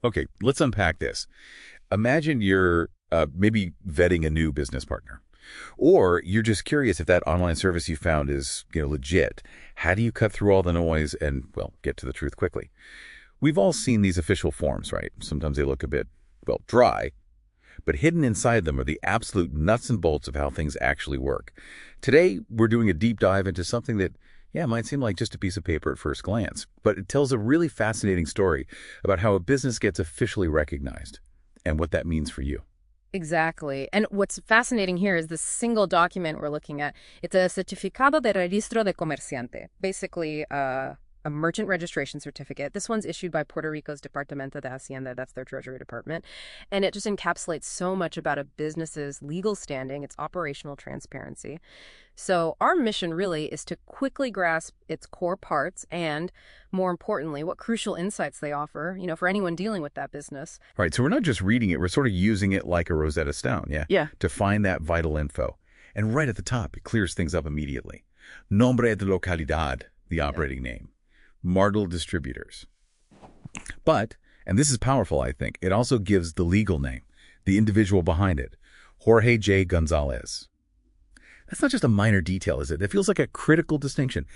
Okay, let's unpack this. Imagine you're maybe vetting a new business partner, or you're just curious if that online service you found is, legit. How do you cut through all the noise and, well, get to the truth quickly? We've all seen these official forms, right? Sometimes they look a bit, well, dry, but hidden inside them are the absolute nuts and bolts of how things actually work. Today, we're doing a deep dive into something that, yeah, might seem like just a piece of paper at first glance, but it tells a really fascinating story about how a business gets officially recognized and what that means for you. Exactly. And what's fascinating here is this single document we're looking at. It's a Certificado de Registro de Comerciante, basically a merchant registration certificate. This one's issued by Puerto Rico's Departamento de Hacienda, that's their Treasury Department. And it just encapsulates so much about a business's legal standing, its operational transparency. So our mission really is to quickly grasp its core parts and, more importantly, what crucial insights they offer, for anyone dealing with that business. All right, so we're not just reading it, we're sort of using it like a Rosetta Stone, yeah, Yeah. to find that vital info. And right at the top, it clears things up immediately. Nombre de localidad, the operating name. Martel distributors. But, and this is powerful, I think, it also gives the legal name, the individual behind it, Jorge J. Gonzalez. That's not just a minor detail, is it? It feels like a critical distinction.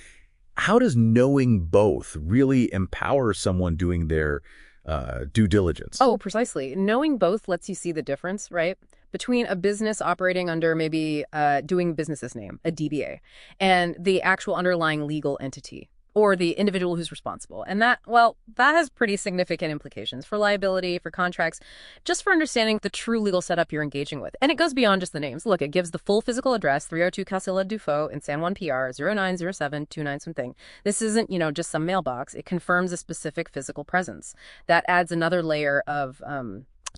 How does knowing both really empower someone doing their due diligence? Oh, precisely. Knowing both lets you see the difference, right? Between a business operating under maybe doing business's name, a DBA, and the actual underlying legal entity or the individual who's responsible. And that, well, that has pretty significant implications for liability, for contracts, just for understanding the true legal setup you're engaging with. And it goes beyond just the names. Look, it gives the full physical address, 302 Casilla Dufaux in San Juan PR, 090729 something. This isn't, just some mailbox. It confirms a specific physical presence. That adds another layer of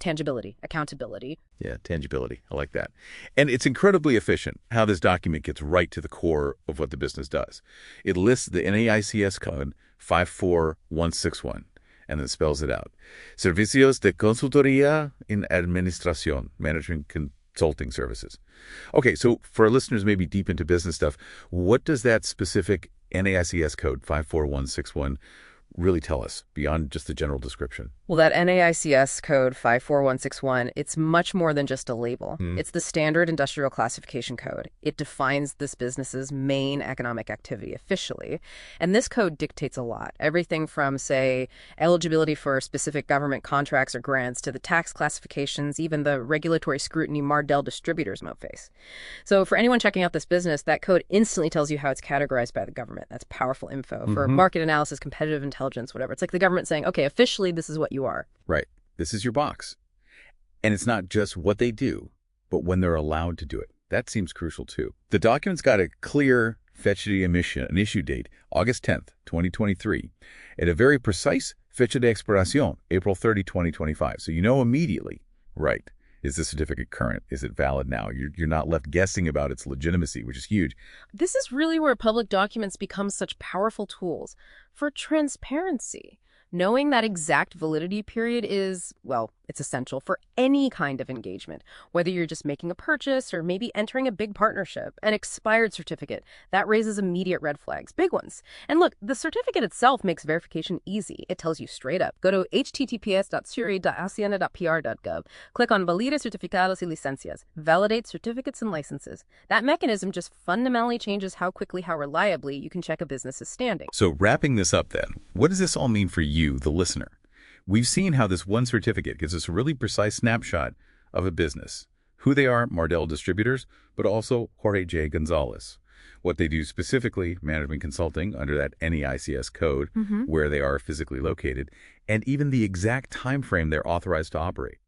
tangibility, accountability. Yeah, tangibility. I like that. And it's incredibly efficient how this document gets right to the core of what the business does. It lists the NAICS code 54161 and then spells it out. Servicios de Consultoría en Administración, Management Consulting Services. Okay, so for our listeners maybe deep into business stuff, what does that specific NAICS code 54161 really tell us beyond just the general description? Well, that NAICS code 54161, it's much more than just a label. It's the standard industrial classification code. It defines this business's main economic activity officially. And this code dictates a lot. Everything from, say, eligibility for specific government contracts or grants to the tax classifications, even the regulatory scrutiny Martel distributors might face. So for anyone checking out this business, that code instantly tells you how it's categorized by the government. That's powerful info for market analysis, competitive intelligence, whatever. It's like the government saying, okay, officially, this is what you are. Right. This is your box. And it's not just what they do, but when they're allowed to do it. That seems crucial too. The document's got a clear fecha de emisión, an issue date, August 10th, 2023, and a very precise fecha de expiración, April 30, 2025. So you know immediately, right, is the certificate current? Is it valid now? You're not left guessing about its legitimacy, which is huge. This is really where public documents become such powerful tools for transparency. Knowing that exact validity period is, well, it's essential for any kind of engagement, whether you're just making a purchase or maybe entering a big partnership. An expired certificate, that raises immediate red flags, big ones. And look, the certificate itself makes verification easy. It tells you straight up. Go to https://suri.hacienda.pr.gov. Click on Valida Certificados y Licencias. Validate certificates and licenses. That mechanism just fundamentally changes how quickly, how reliably you can check a business's standing. So wrapping this up then, what does this all mean for you, the listener? We've seen how this one certificate gives us a really precise snapshot of a business, who they are, Martel distributors, but also Jorge J. Gonzalez, what they do specifically, management consulting under that NEICS code, where they are physically located, and even the exact time frame they're authorized to operate,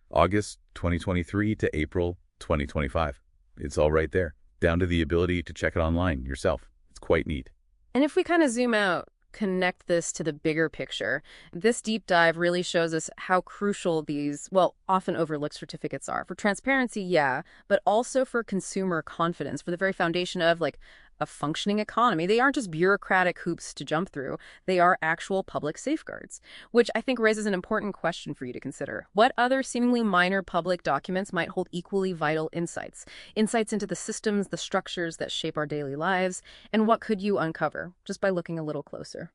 August 2023 to April 2025. It's all right there, down to the ability to check it online yourself. It's quite neat. And if we kind of zoom out, connect this to the bigger picture, this deep dive really shows us how crucial these, well, often overlooked certificates are. For transparency, yeah, but also for consumer confidence, for the very foundation of like a functioning economy. They aren't just bureaucratic hoops to jump through. They are actual public safeguards, which I think raises an important question for you to consider. What other seemingly minor public documents might hold equally vital insights? Insights into the systems, the structures that shape our daily lives, and what could you uncover just by looking a little closer?